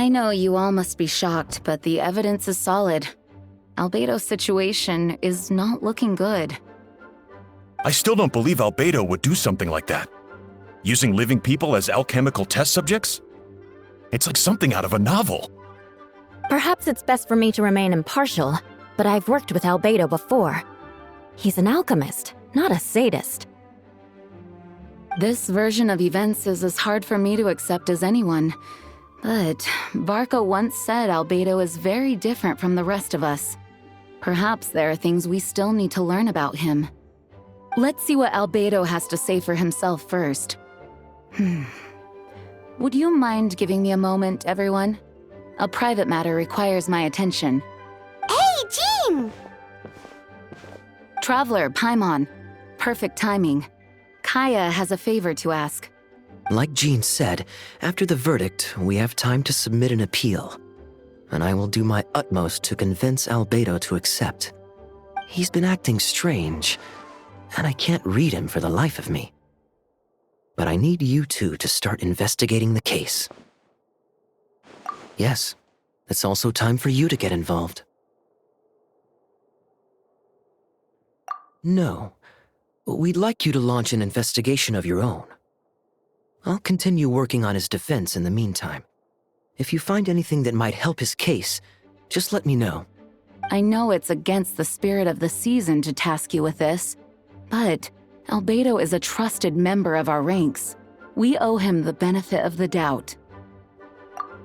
I know you all must be shocked, but the evidence is solid. Albedo's situation is not looking good. I still don't believe Albedo would do something like that. Using living people as alchemical test subjects? It's like something out of a novel. Perhaps it's best for me to remain impartial, but I've worked with Albedo before. He's an alchemist, not a sadist. This version of events is as hard for me to accept as anyone. But Varka once said Albedo is very different from the rest of us. Perhaps there are things we still need to learn about him. Let's see what Albedo has to say for himself first. Would you mind giving me a moment, everyone? A private matter requires my attention. Hey, Jean! Traveler, Paimon. Perfect timing. Kaya has a favor to ask. Like Jean said, after the verdict, we have time to submit an appeal. And I will do my utmost to convince Albedo to accept. He's been acting strange, and I can't read him for the life of me. But I need you two to start investigating the case. Yes, it's also time for you to get involved. No, we'd like you to launch an investigation of your own. I'll continue working on his defense in the meantime. If you find anything that might help his case, just let me know. I know it's against the spirit of the season to task you with this, but Albedo is a trusted member of our ranks. We owe him the benefit of the doubt.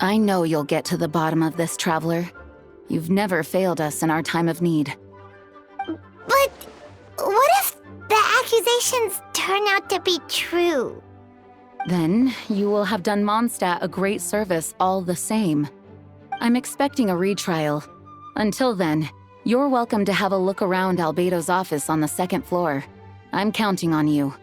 I know you'll get to the bottom of this, Traveler. You've never failed us in our time of need. But what if the accusations turn out to be true? Then you will have done Mondstadt a great service all the same. I'm expecting a retrial. Until then, you're welcome to have a look around Albedo's office on the second floor. I'm counting on you.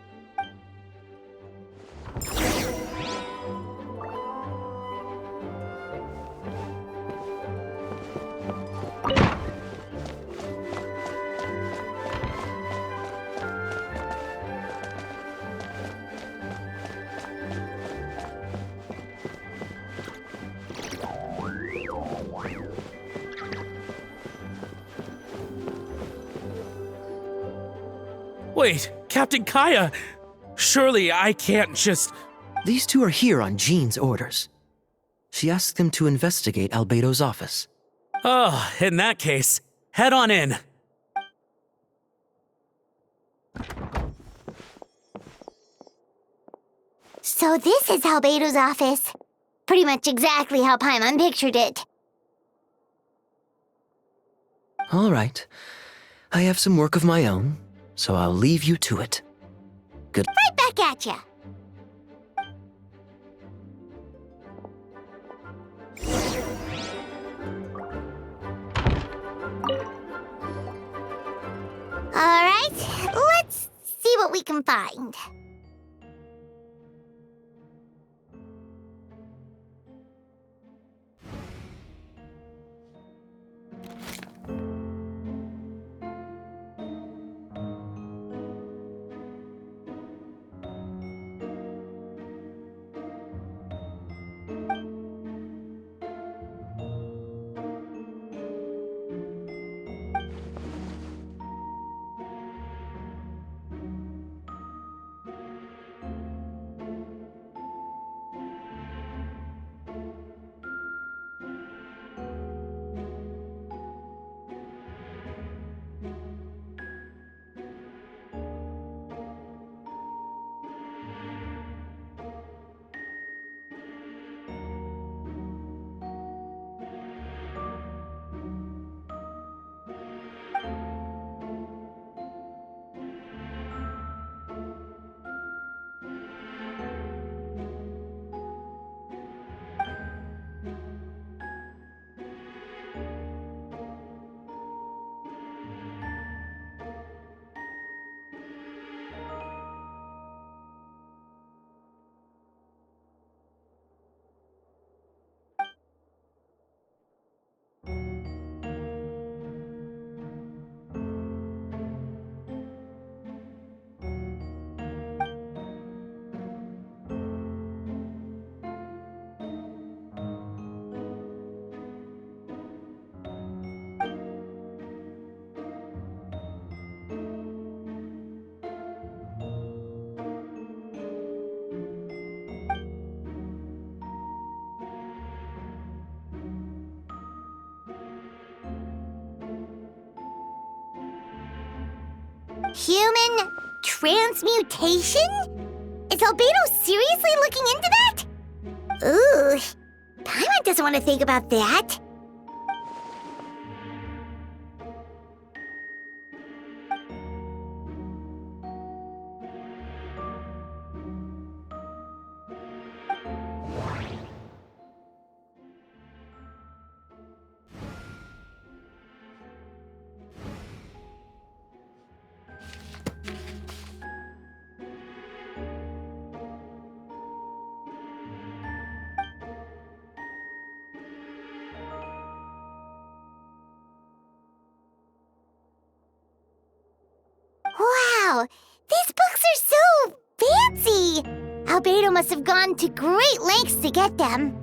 Wait, Captain Kaya! Surely I can't just... These two are here on Jean's orders. She asked them to investigate Albedo's office. Oh, in that case, head on in. So this is Albedo's office. Pretty much exactly how Paimon pictured it. All right. I have some work of my own, so I'll leave you to it. Good. Right back at ya. All right, let's see what we can find. Human transmutation? Is Albedo seriously looking into that? Ooh, Paimon doesn't want to think about that. Wow, these books are so fancy! Albedo must have gone to great lengths to get them.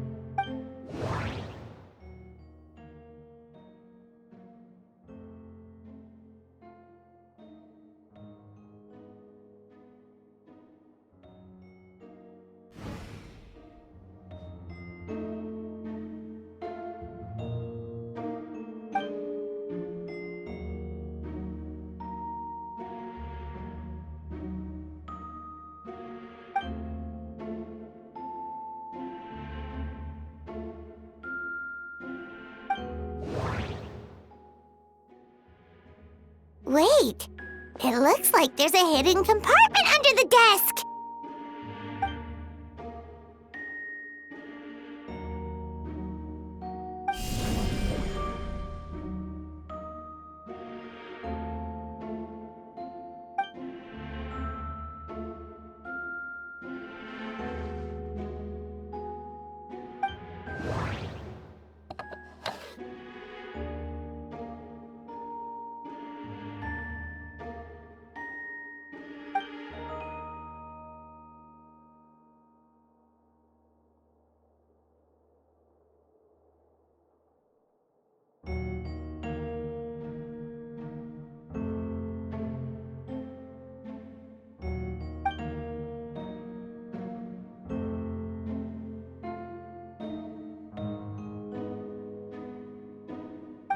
Wait, it looks like there's a hidden compartment under the desk!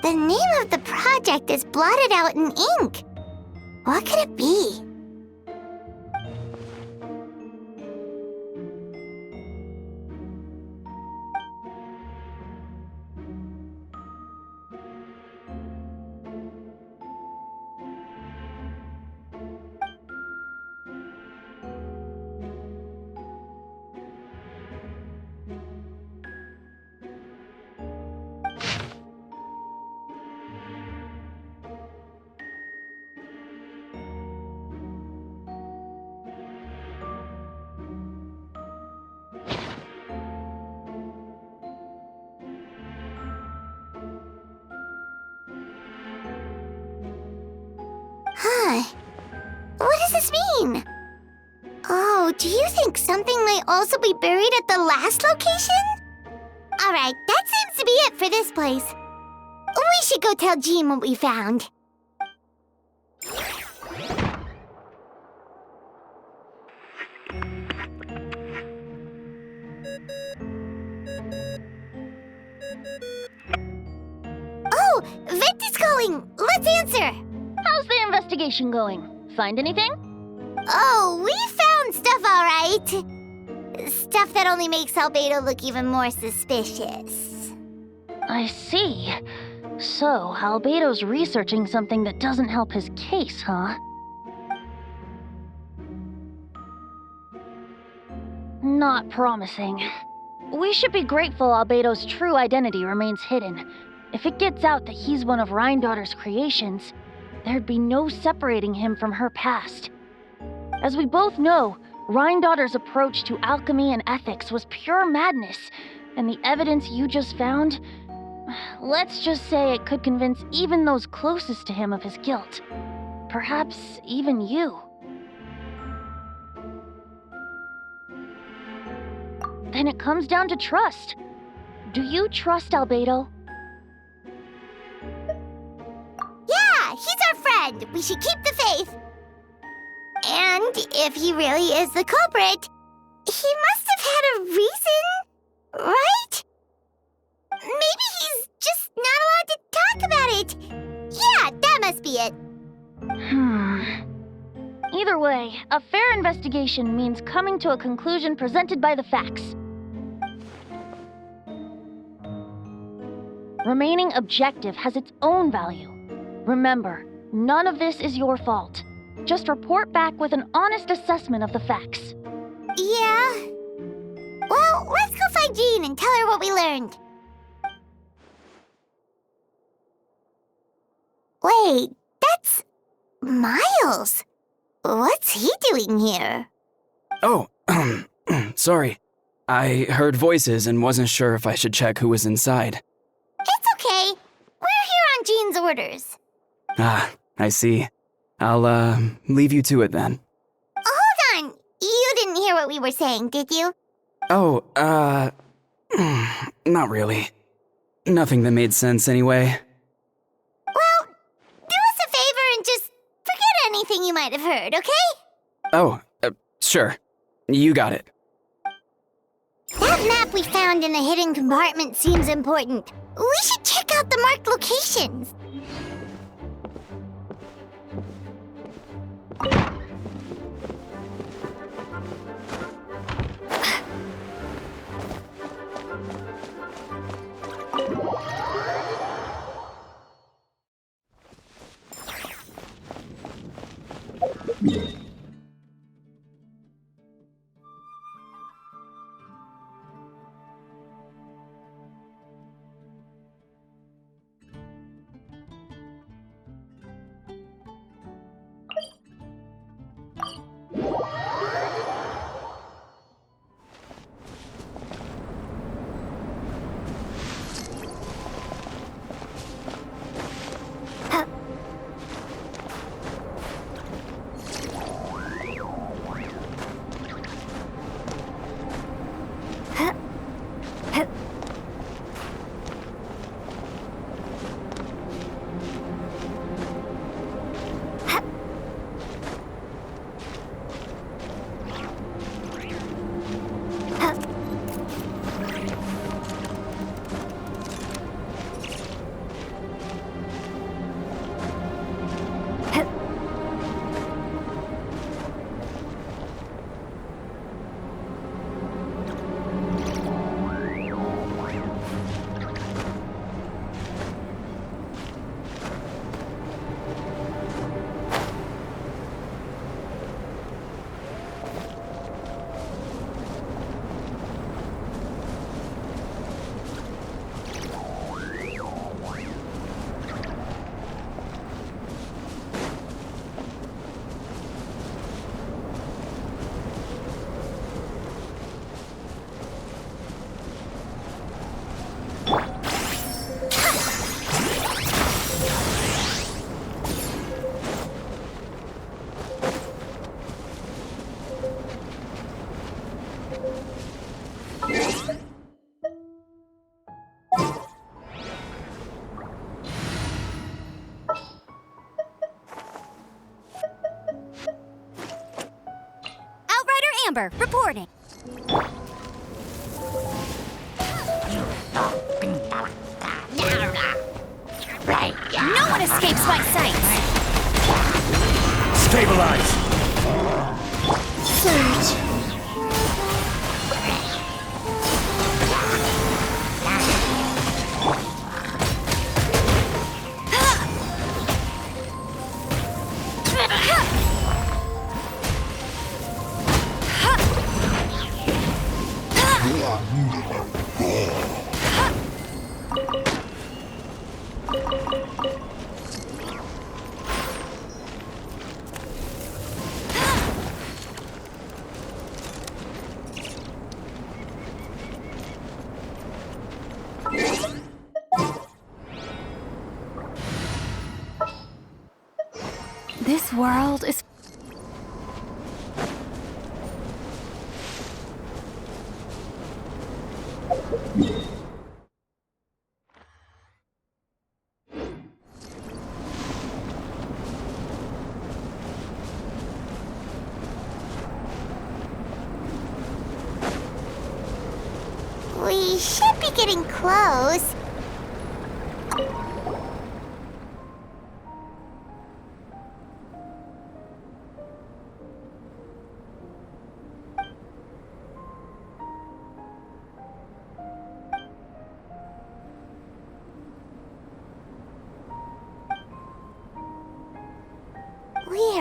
The name of the project is blotted out in ink. What could it be? Huh. What does this mean? Oh, do you think something might also be buried at the last location? Alright, that seems to be it for this place. We should go tell Jean what we found. Oh, Victor's calling! Let's answer! How's the investigation going? Find anything? Oh, we found stuff alright. Stuff that only makes Albedo look even more suspicious. I see. So, Albedo's researching something that doesn't help his case, huh? Not promising. We should be grateful Albedo's true identity remains hidden. If it gets out that he's one of Rhindaughter's creations, there'd be no separating him from her past. As we both know, Rhindaughter's approach to alchemy and ethics was pure madness, and the evidence you just found, let's just say it could convince even those closest to him of his guilt. Perhaps even you. Then it comes down to trust. Do you trust Albedo? Yeah, he's our friend. We should keep the faith. And if he really is the culprit, he must have had a reason, right? Maybe he's just not allowed to talk about it. Yeah, that must be it. Either way, a fair investigation means coming to a conclusion presented by the facts. Remaining objective has its own value. Remember, none of this is your fault. Just report back with an honest assessment of the facts. Yeah. Well, let's go find Jean and tell her what we learned. Wait, that's Miles. What's he doing here? Oh, sorry. I heard voices and wasn't sure if I should check who was inside. It's okay. We're here on Jean's orders. Ah, I see. I'll, leave you to it then. Hold on. You didn't hear what we were saying, did you? Oh, not really. Nothing that made sense anyway. Well, do us a favor and just forget anything you might have heard, okay? Oh, sure. You got it. That map we found in the hidden compartment seems important. We should check out the marked locations. Amber, reporting. No one escapes my sight. Stabilize! Surge. This world is... We should be getting close.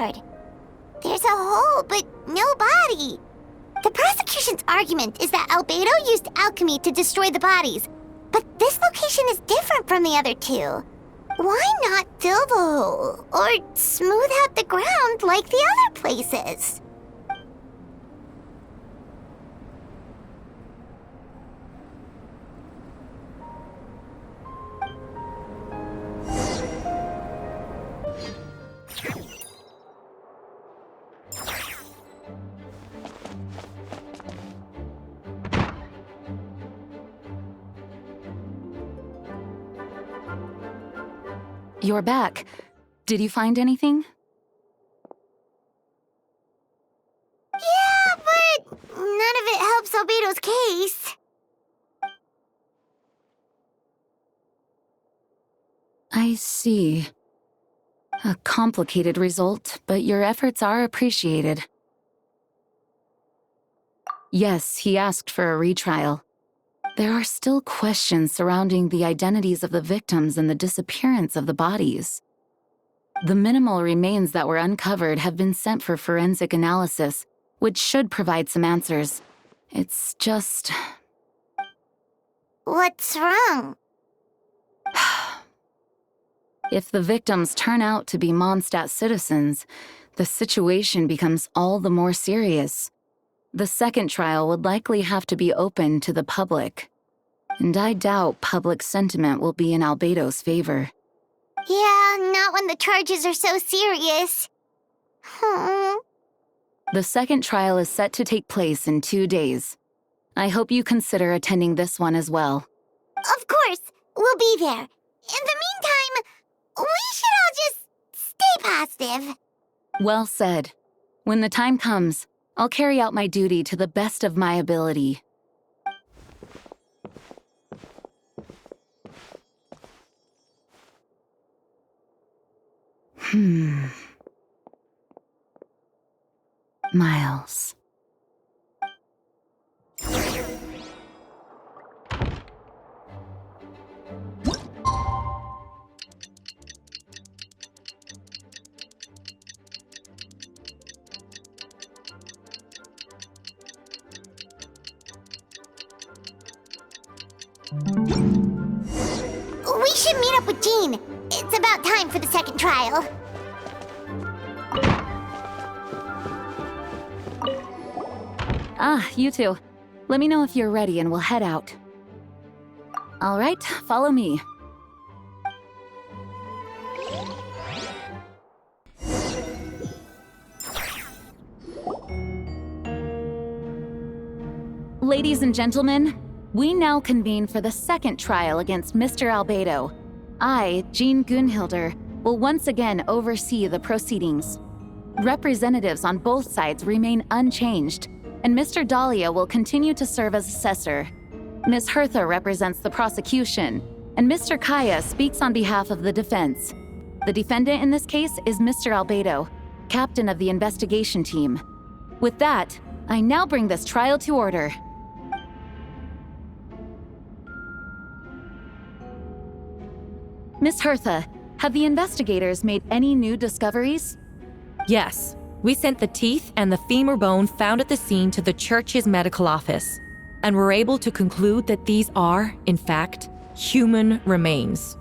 weird. There's a hole, but no body. The prosecution's argument is that Albedo used alchemy to destroy the bodies, but this location is different from the other two. Why not fill the hole, or smooth out the ground like the other places? You're back. Did you find anything? Yeah, but none of it helps Albedo's case. I see. A complicated result, but your efforts are appreciated. Yes, he asked for a retrial. There are still questions surrounding the identities of the victims and the disappearance of the bodies. The minimal remains that were uncovered have been sent for forensic analysis, which should provide some answers. It's just... What's wrong? If the victims turn out to be Mondstadt citizens, the situation becomes all the more serious. The second trial would likely have to be open to the public. And I doubt public sentiment will be in Albedo's favor. Yeah, not when the charges are so serious. The second trial is set to take place in 2 days. I hope you consider attending this one as well. Of course, we'll be there. In the meantime, we should all just stay positive. Well said. When the time comes, I'll carry out my duty to the best of my ability. Miles. We should meet up with Jean. It's about time for the second trial. Ah, you two. Let me know if you're ready and we'll head out. All right, follow me. Ladies and gentlemen, we now convene for the second trial against Mr. Albedo. I, Jean Gunhilder, will once again oversee the proceedings. Representatives on both sides remain unchanged, and Mr. Dahlia will continue to serve as assessor. Ms. Hertha represents the prosecution, and Mr. Kaya speaks on behalf of the defense. The defendant in this case is Mr. Albedo, captain of the investigation team. With that, I now bring this trial to order. Ms. Hertha, have the investigators made any new discoveries? Yes. We sent the teeth and the femur bone found at the scene to the church's medical office, and were able to conclude that these are, in fact, human remains.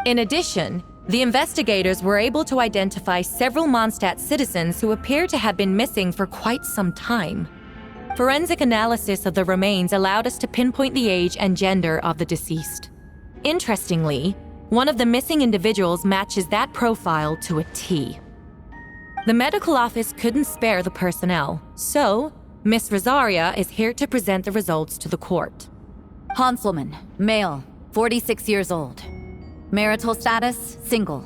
In addition, the investigators were able to identify several Mondstadt citizens who appear to have been missing for quite some time. Forensic analysis of the remains allowed us to pinpoint the age and gender of the deceased. Interestingly, one of the missing individuals matches that profile to a T. The medical office couldn't spare the personnel, so Miss Rosaria is here to present the results to the court. Hanselman, male, 46 years old. Marital status, single.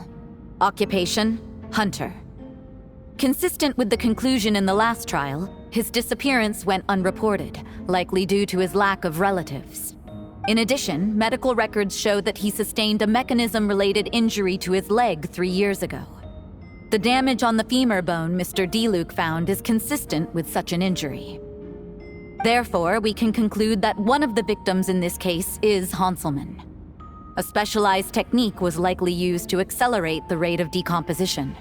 Occupation, hunter. Consistent with the conclusion in the last trial, his disappearance went unreported, likely due to his lack of relatives. In addition, medical records show that he sustained a mechanism-related injury to his leg 3 years ago. The damage on the femur bone Mr. Deluke found is consistent with such an injury. Therefore, we can conclude that one of the victims in this case is Hanselman. A specialized technique was likely used to accelerate the rate of decomposition.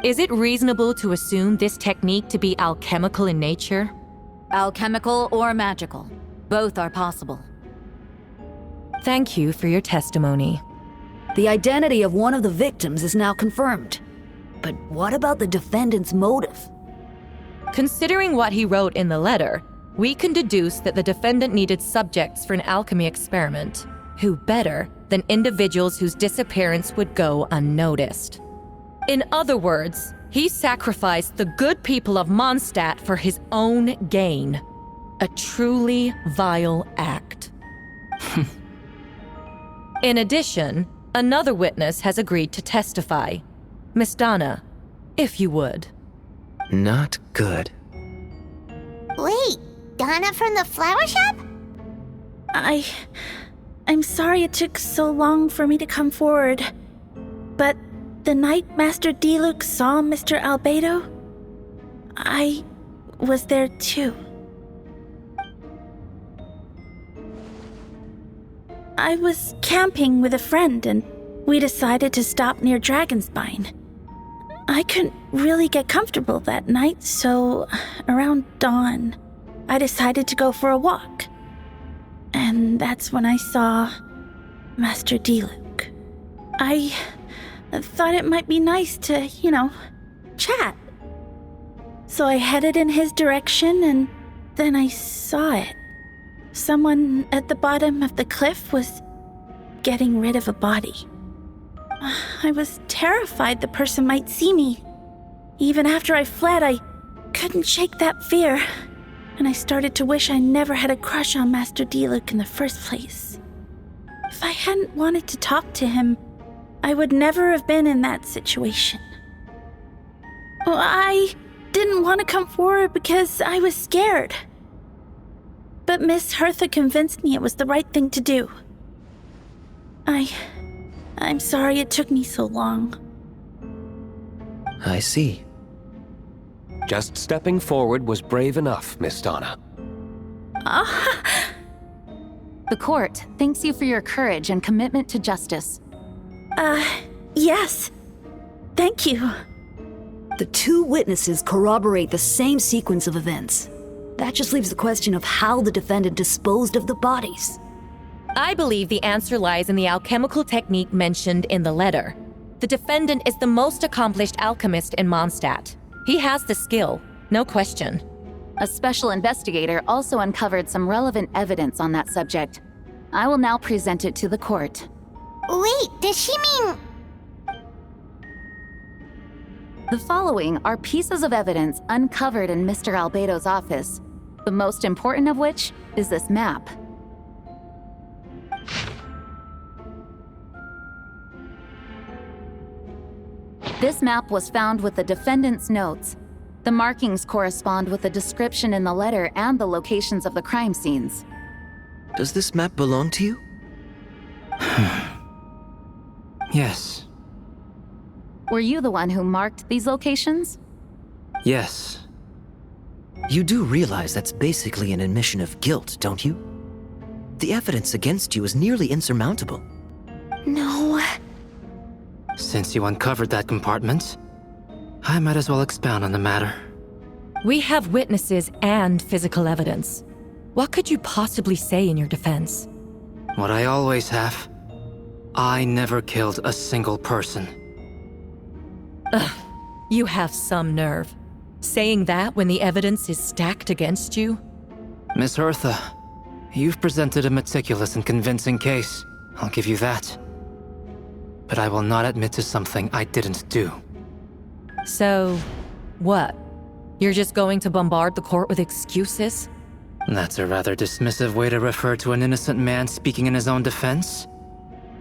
Is it reasonable to assume this technique to be alchemical in nature? Alchemical or magical. Both are possible. Thank you for your testimony. The identity of one of the victims is now confirmed. But what about the defendant's motive? Considering what he wrote in the letter, we can deduce that the defendant needed subjects for an alchemy experiment. Who better than individuals whose disappearance would go unnoticed? In other words, he sacrificed the good people of Mondstadt for his own gain. A truly vile act. In addition, another witness has agreed to testify. Miss Donna, if you would. Not good. Wait, Donna from the flower shop? I'm sorry it took so long for me to come forward. But the night Master Diluc saw Mr. Albedo, I was there too. I was camping with a friend and we decided to stop near Dragonspine. I couldn't really get comfortable that night, so around dawn, I decided to go for a walk. And that's when I saw Master Diluc. I thought it might be nice to, chat. So I headed in his direction and then I saw it. Someone at the bottom of the cliff was getting rid of a body. I was terrified the person might see me. Even after I fled, I couldn't shake that fear, and I started to wish I never had a crush on Master Diluc in the first place. If I hadn't wanted to talk to him, I would never have been in that situation. Well, I didn't want to come forward because I was scared. But Miss Hertha convinced me it was the right thing to do. I'm sorry it took me so long. I see. Just stepping forward was brave enough, Miss Donna. The court thanks you for your courage and commitment to justice. Yes. Thank you. The two witnesses corroborate the same sequence of events. That just leaves the question of how the defendant disposed of the bodies. I believe the answer lies in the alchemical technique mentioned in the letter. The defendant is the most accomplished alchemist in Mondstadt. He has the skill, no question. A special investigator also uncovered some relevant evidence on that subject. I will now present it to the court. Wait, does she mean... The following are pieces of evidence uncovered in Mr. Albedo's office, the most important of which is this map. This map was found with the defendant's notes. The markings correspond with the description in the letter and the locations of the crime scenes. Does this map belong to you? Yes. Were you the one who marked these locations? Yes. You do realize that's basically an admission of guilt, don't you? The evidence against you is nearly insurmountable. No. Since you uncovered that compartment, I might as well expound on the matter. We have witnesses and physical evidence. What could you possibly say in your defense? What I always have. I never killed a single person. Ugh, you have some nerve. Saying that when the evidence is stacked against you? Miss Hertha, you've presented a meticulous and convincing case. I'll give you that. But I will not admit to something I didn't do. So, what? You're just going to bombard the court with excuses? That's a rather dismissive way to refer to an innocent man speaking in his own defense.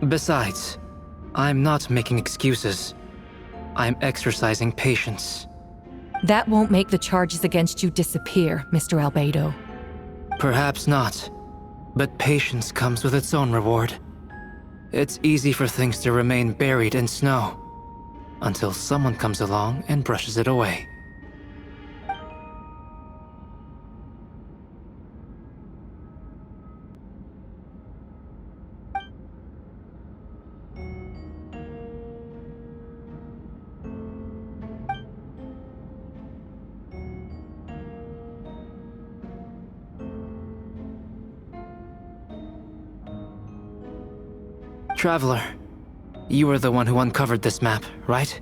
Besides, I'm not making excuses. I'm exercising patience. That won't make the charges against you disappear, Mr. Albedo. Perhaps not, but patience comes with its own reward. It's easy for things to remain buried in snow, until someone comes along and brushes it away. Traveler, you were the one who uncovered this map, right?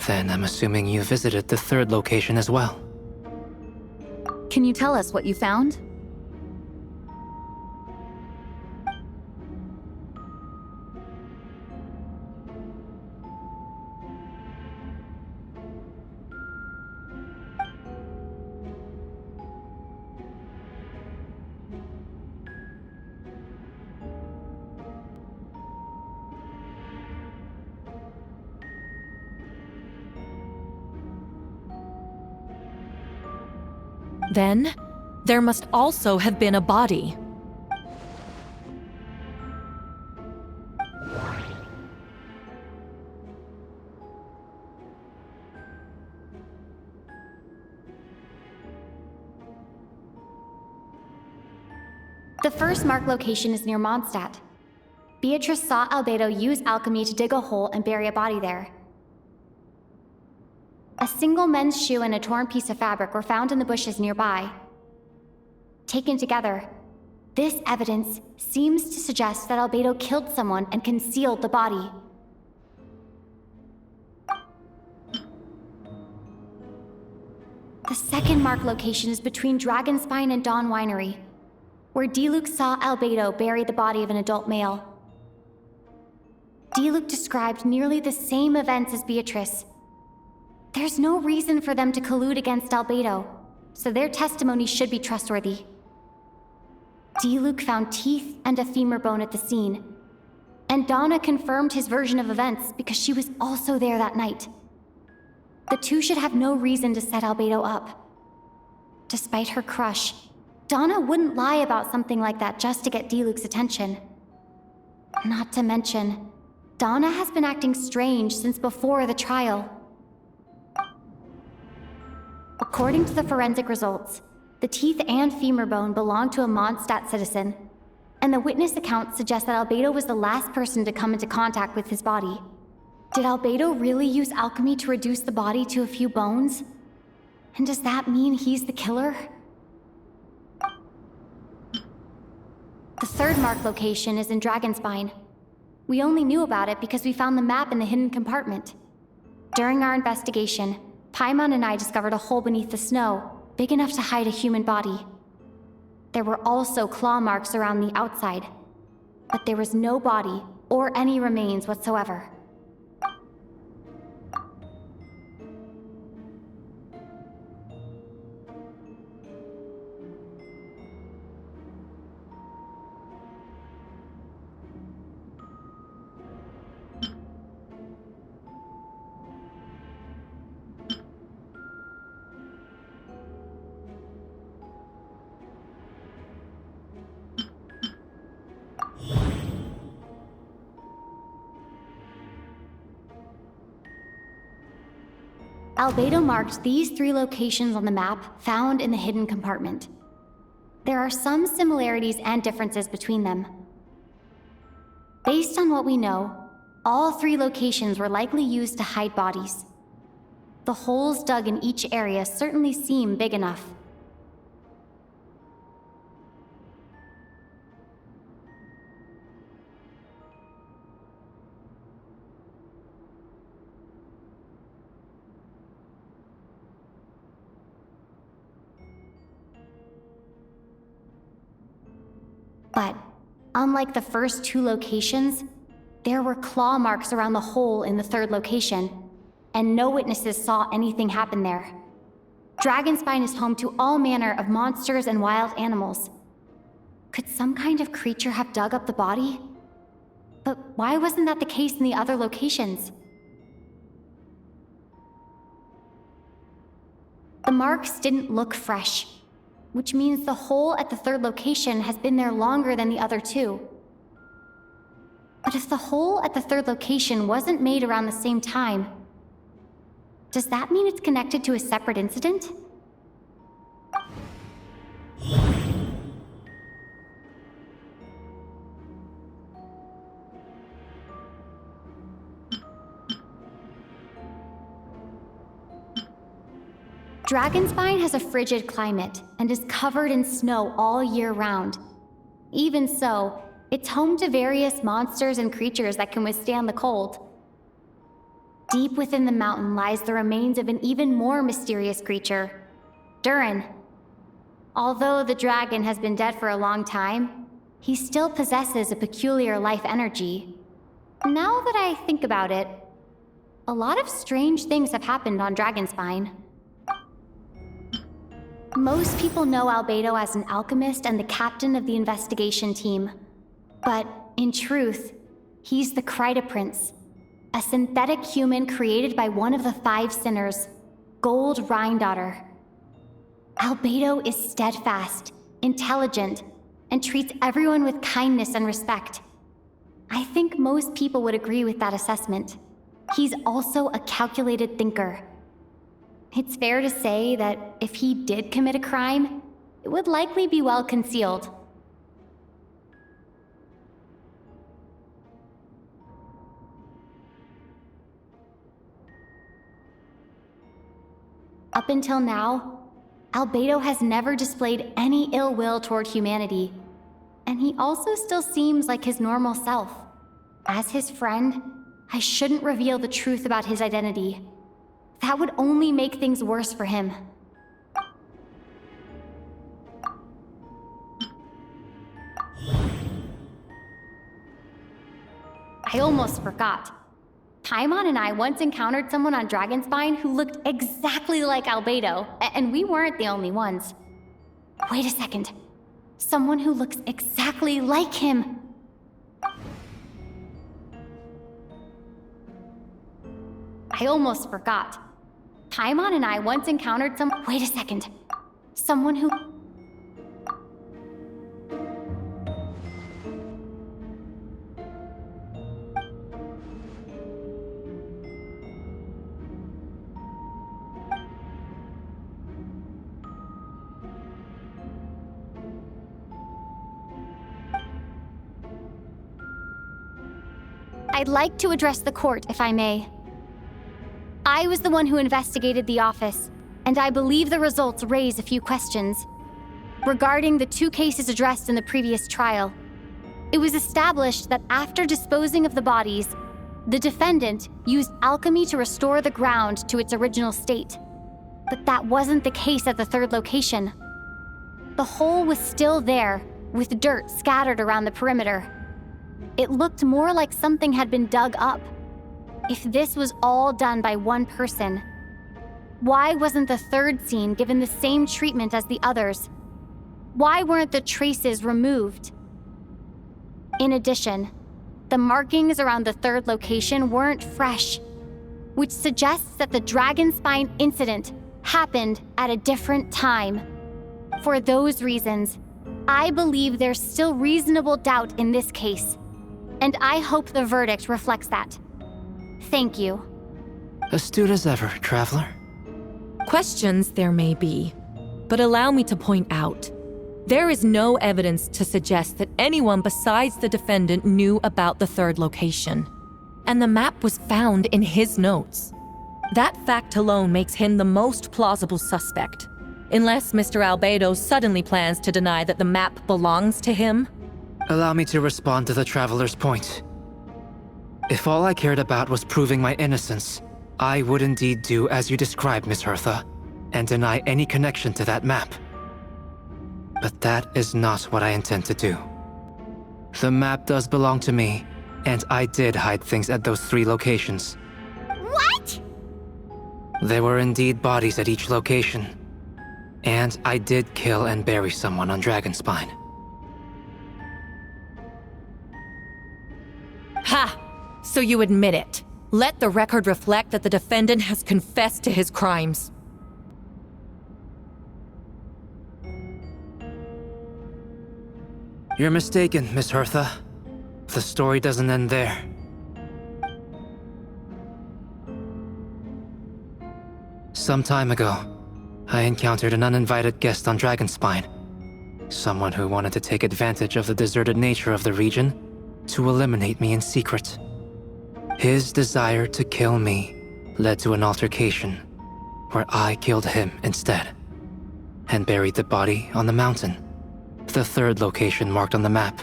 Then I'm assuming you visited the third location as well. Can you tell us what you found? Then, there must also have been a body. The first marked location is near Mondstadt. Beatrice saw Albedo use alchemy to dig a hole and bury a body there. A single men's shoe and a torn piece of fabric were found in the bushes nearby. Taken together, this evidence seems to suggest that Albedo killed someone and concealed the body. The second marked location is between Dragonspine and Dawn Winery, where Diluc saw Albedo bury the body of an adult male. Diluc described nearly the same events as Beatrice. There's no reason for them to collude against Albedo, so their testimony should be trustworthy. Diluc found teeth and a femur bone at the scene, and Donna confirmed his version of events because she was also there that night. The two should have no reason to set Albedo up. Despite her crush, Donna wouldn't lie about something like that just to get Diluc's attention. Not to mention, Donna has been acting strange since before the trial. According to the forensic results, the teeth and femur bone belong to a Mondstadt citizen, and the witness account suggests that Albedo was the last person to come into contact with his body. Did Albedo really use alchemy to reduce the body to a few bones? And does that mean he's the killer? The third marked location is in Dragonspine. We only knew about it because we found the map in the hidden compartment. During our investigation, Paimon and I discovered a hole beneath the snow, big enough to hide a human body. There were also claw marks around the outside, but there was no body or any remains whatsoever. Albedo marked these 3 locations on the map found in the hidden compartment. There are some similarities and differences between them. Based on what we know, all 3 locations were likely used to hide bodies. The holes dug in each area certainly seem big enough. But, unlike the first 2 locations, there were claw marks around the hole in the 3rd location, and no witnesses saw anything happen there. Dragonspine is home to all manner of monsters and wild animals. Could some kind of creature have dug up the body? But why wasn't that the case in the other locations? The marks didn't look fresh, which means the hole at the 3rd location has been there longer than the other 2. But if the hole at the 3rd location wasn't made around the same time, does that mean it's connected to a separate incident? Dragonspine has a frigid climate and is covered in snow all year round. Even so, It's home to various monsters and creatures that can withstand the cold. Deep within the mountain lies the remains of an even more mysterious creature, Durin. Although the dragon has been dead for a long time, he still possesses a peculiar life energy. Now that I think about it, a lot of strange things have happened on Dragonspine. Most people know Albedo as an alchemist and the captain of the investigation team. But, in truth, he's the Kryta Prince, a synthetic human created by one of the 5 sinners, Gold Rhindaughter. Albedo is steadfast, intelligent, and treats everyone with kindness and respect. I think most people would agree with that assessment. He's also a calculated thinker. It's fair to say that if he did commit a crime, it would likely be well concealed. Up until now, Albedo has never displayed any ill will toward humanity, and he also still seems like his normal self. As his friend, I shouldn't reveal the truth about his identity. That would only make things worse for him. I almost forgot. Paimon and I once encountered someone on Dragonspine who looked exactly like Albedo, and we weren't the only ones. Wait a second. Someone who looks exactly like him. I almost forgot. Paimon and I once encountered Wait a second. Someone who... I'd like to address the court, if I may. I was the one who investigated the office, and I believe the results raise a few questions. Regarding the 2 cases addressed in the previous trial, it was established that after disposing of the bodies, the defendant used alchemy to restore the ground to its original state. But that wasn't the case at the 3rd location. The hole was still there, with dirt scattered around the perimeter. It looked more like something had been dug up. If this was all done by one person, why wasn't the 3rd scene given the same treatment as the others? Why weren't the traces removed? In addition, the markings around the 3rd location weren't fresh, which suggests that the Dragonspine incident happened at a different time. For those reasons, I believe there's still reasonable doubt in this case, and I hope the verdict reflects that. Thank you. Astute as ever, Traveler. Questions there may be, but allow me to point out, there is no evidence to suggest that anyone besides the defendant knew about the 3rd location, and the map was found in his notes. That fact alone makes him the most plausible suspect, unless Mr. Albedo suddenly plans to deny that the map belongs to him. Allow me to respond to the Traveler's point. If all I cared about was proving my innocence, I would indeed do as you described, Miss Hertha, and deny any connection to that map. But that is not what I intend to do. The map does belong to me, and I did hide things at those 3 locations. What? There were indeed bodies at each location, and I did kill and bury someone on Dragonspine. Ha! So you admit it. Let the record reflect that the defendant has confessed to his crimes. You're mistaken, Miss Hertha. The story doesn't end there. Some time ago, I encountered an uninvited guest on Dragonspine. Someone who wanted to take advantage of the deserted nature of the region to eliminate me in secret. His desire to kill me led to an altercation where I killed him instead and buried the body on the mountain, the 3rd location marked on the map.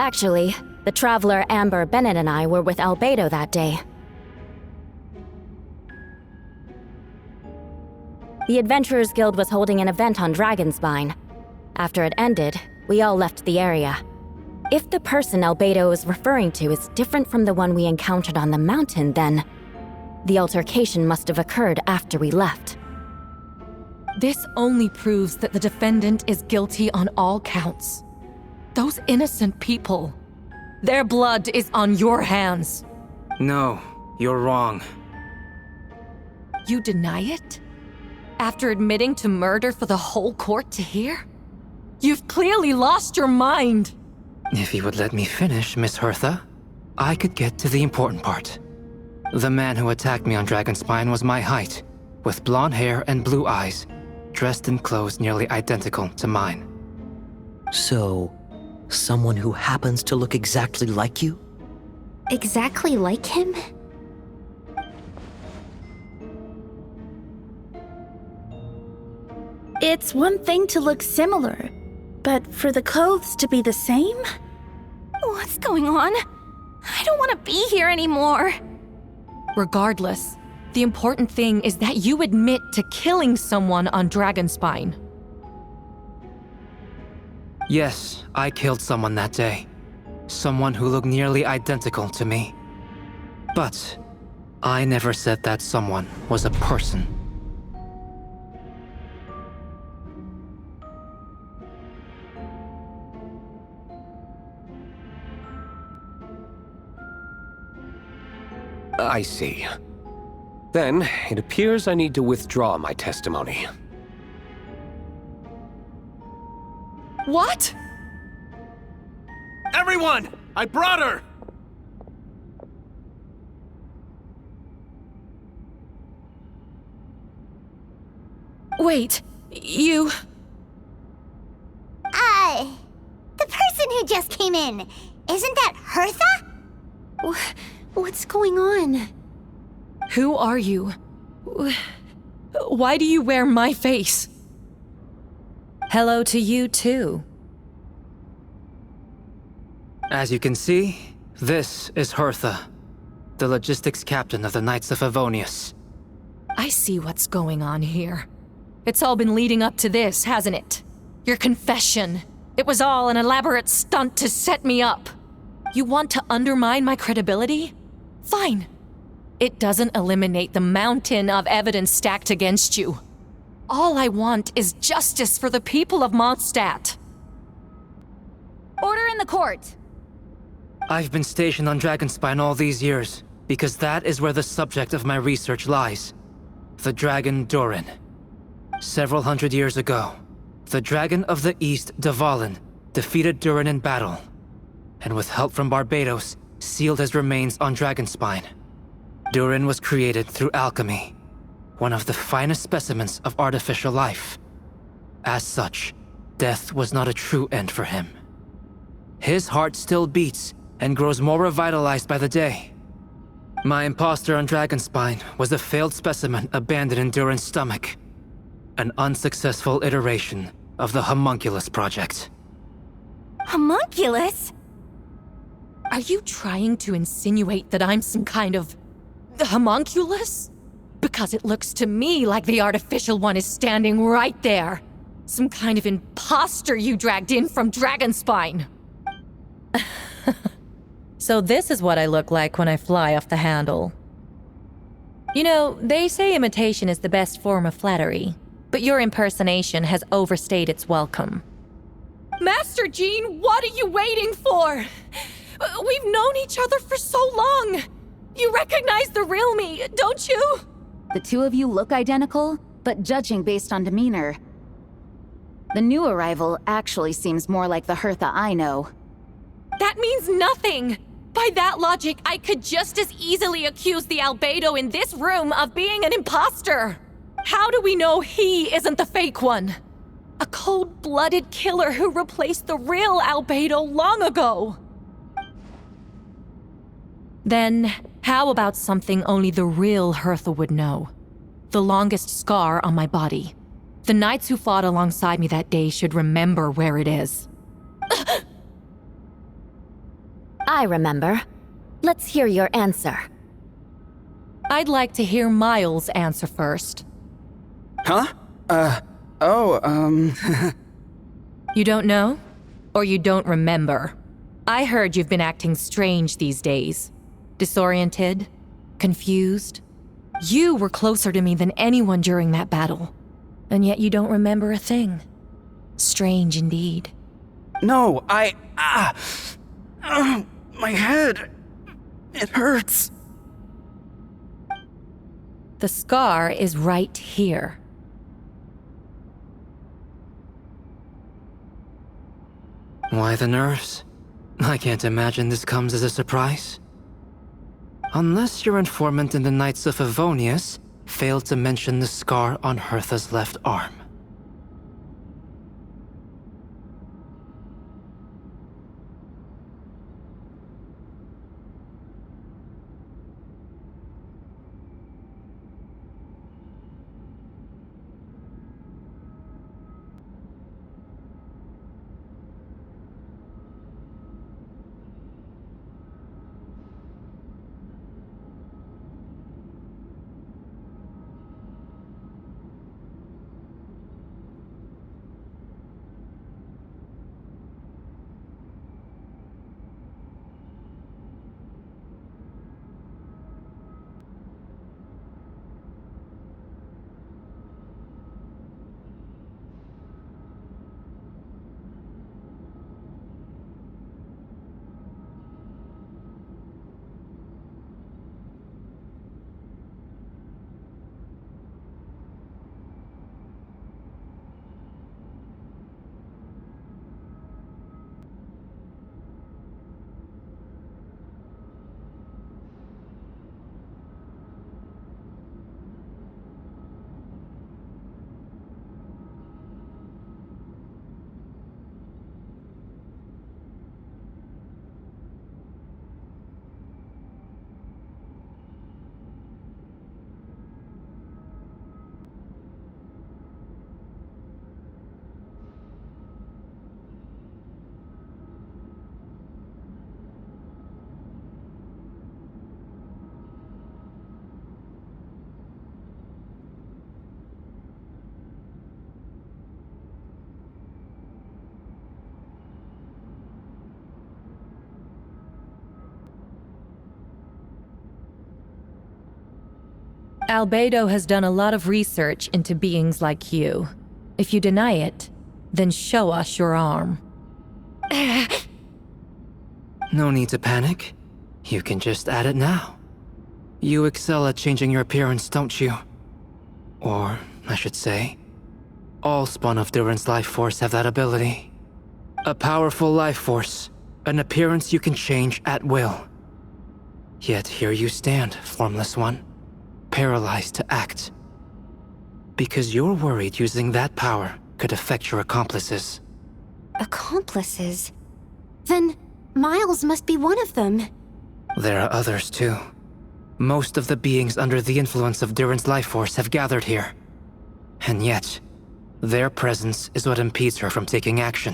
Actually, the traveler Amber, Bennett, and I were with Albedo that day. The Adventurers Guild was holding an event on Dragonspine. After it ended, we all left the area. If the person Albedo is referring to is different from the one we encountered on the mountain, then the altercation must have occurred after we left. This only proves that the defendant is guilty on all counts. Those innocent people, their blood is on your hands. No, you're wrong. You deny it? After admitting to murder for the whole court to hear? You've clearly lost your mind. If you would let me finish, Miss Hertha, I could get to the important part. The man who attacked me on Dragonspine was my height, with blonde hair and blue eyes, dressed in clothes nearly identical to mine. So, someone who happens to look exactly like you? Exactly like him? It's one thing to look similar, but for the clothes to be the same? What's going on? I don't want to be here anymore. Regardless, the important thing is that you admit to killing someone on Dragonspine. Yes, I killed someone that day. Someone who looked nearly identical to me. But I never said that someone was a person. I see. Then, it appears I need to withdraw my testimony. What? Everyone! I brought her! Wait, you... The person who just came in, isn't that Hertha? What's going on? Who are you? Why do you wear my face? Hello to you too. As you can see, this is Hertha, the logistics captain of the Knights of Favonius. I see what's going on here. It's all been leading up to this, hasn't it? Your confession. It was all an elaborate stunt to set me up. You want to undermine my credibility? Fine. It doesn't eliminate the mountain of evidence stacked against you. All I want is justice for the people of Mondstadt. Order in the court! I've been stationed on Dragonspine all these years, because that is where the subject of my research lies. The dragon Durin. Several hundred years ago, the dragon of the East, Dvalin, defeated Durin in battle, and with help from Barbados, sealed his remains on Dragonspine. Durin was created through alchemy, one of the finest specimens of artificial life. As such, death was not a true end for him. His heart still beats and grows more revitalized by the day. My imposter on Dragonspine was a failed specimen abandoned in Durin's stomach. An unsuccessful iteration of the Homunculus project. Homunculus? Are you trying to insinuate that I'm some kind of... homunculus? Because it looks to me like the artificial one is standing right there. Some kind of imposter you dragged in from Dragonspine. So this is what I look like when I fly off the handle. You know, they say imitation is the best form of flattery, but your impersonation has overstayed its welcome. Master Jean, what are you waiting for? We've known each other for so long. You recognize the real me, don't you? The two of you look identical, but judging based on demeanor, the new arrival actually seems more like the Hertha I know. That means nothing! By that logic, I could just as easily accuse the Albedo in this room of being an imposter! How do we know he isn't the fake one? A cold-blooded killer who replaced the real Albedo long ago! Then, how about something only the real Hertha would know? The longest scar on my body. The knights who fought alongside me that day should remember where it is. I remember. Let's hear your answer. I'd like to hear Miles' answer first. Huh? You don't know? Or you don't remember? I heard you've been acting strange these days. Disoriented? Confused? You were closer to me than anyone during that battle. And yet you don't remember a thing. Strange indeed. No, my head. It hurts. The scar is right here. Why the nerves? I can't imagine this comes as a surprise. Unless your informant in the Knights of Favonius failed to mention the scar on Hertha's left arm. Albedo has done a lot of research into beings like you. If you deny it, then show us your arm. No need to panic. You can just add it now. You excel at changing your appearance, don't you? Or, I should say, all spawn of Durin's life force have that ability. A powerful life force, an appearance you can change at will. Yet here you stand, formless one, paralyzed to act. Because you're worried using that power could affect your accomplices. Accomplices? Then Miles must be one of them. There are others too. Most of the beings under the influence of Durin's life force have gathered here. And yet, their presence is what impedes her from taking action.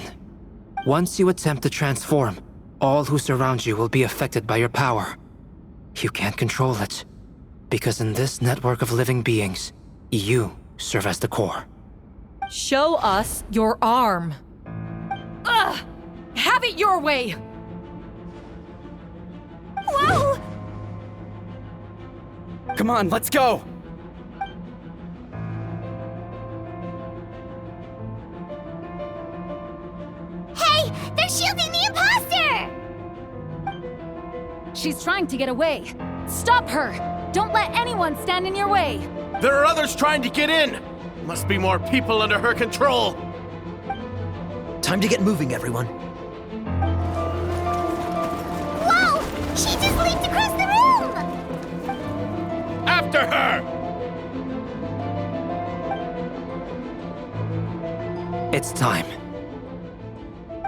Once you attempt to transform, all who surround you will be affected by your power. You can't control it, because in this network of living beings, you serve as the core. Show us your arm. Ugh! Have it your way! Whoa! Come on, let's go! Hey! They're shielding the imposter! She's trying to get away. Stop her! Don't let anyone stand in your way! There are others trying to get in! Must be more people under her control! Time to get moving, everyone. Whoa! She just leaped across the room! After her! It's time.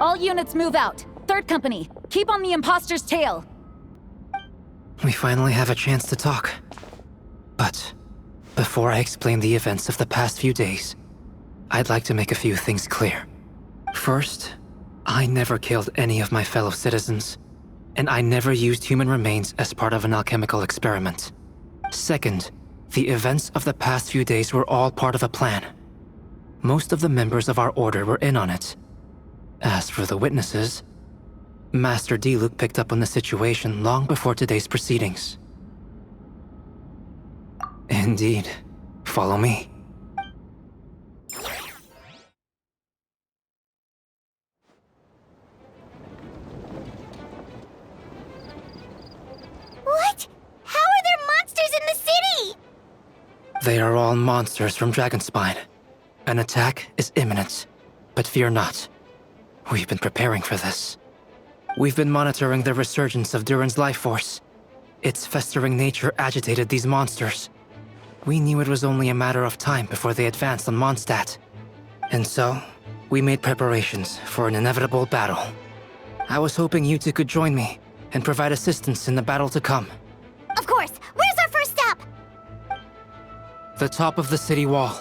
All units move out. Third company, keep on the imposter's tail. We finally have a chance to talk. But before I explain the events of the past few days, I'd like to make a few things clear. First, I never killed any of my fellow citizens. and I never used human remains as part of an alchemical experiment. Second, the events of the past few days were all part of a plan. Most of the members of our order were in on it. As for the witnesses, Master Diluc picked up on the situation long before today's proceedings. Indeed. Follow me. What? How are there monsters in the city? They are all monsters from Dragonspine. An attack is imminent, but fear not. We've been preparing for this. We've been monitoring the resurgence of Durin's life force. Its festering nature agitated these monsters. We knew it was only a matter of time before they advanced on Mondstadt. And so, we made preparations for an inevitable battle. I was hoping you two could join me and provide assistance in the battle to come. Of course! Where's our first stop? The top of the city wall.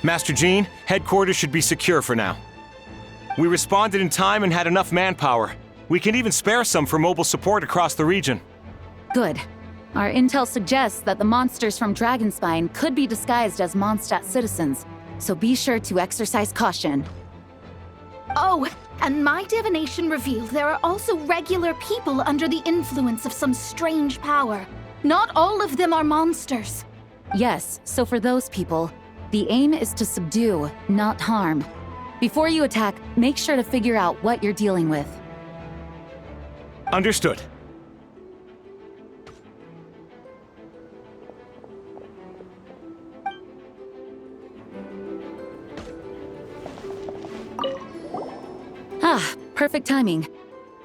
Master Jean, headquarters should be secure for now. We responded in time and had enough manpower. We can even spare some for mobile support across the region. Good. Our intel suggests that the monsters from Dragonspine could be disguised as Mondstadt citizens, so be sure to exercise caution. Oh, and my divination revealed there are also regular people under the influence of some strange power. Not all of them are monsters. Yes, so for those people, the aim is to subdue, not harm. Before you attack, make sure to figure out what you're dealing with. Understood. Ah, perfect timing.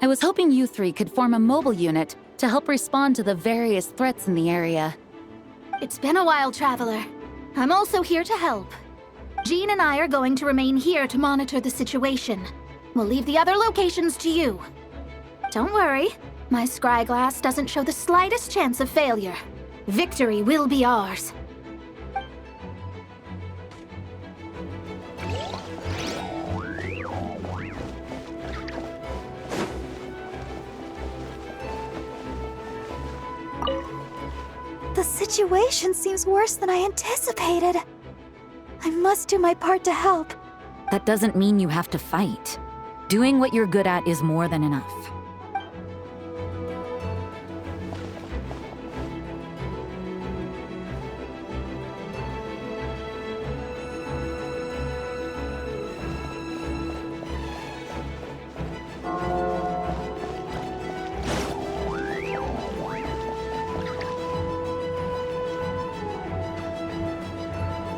I was hoping you three could form a mobile unit to help respond to the various threats in the area. It's been a while, Traveler. I'm also here to help. Jean and I are going to remain here to monitor the situation. We'll leave the other locations to you. Don't worry, my scryglass doesn't show the slightest chance of failure. Victory will be ours. The situation seems worse than I anticipated. I must do my part to help. That doesn't mean you have to fight. Doing what you're good at is more than enough.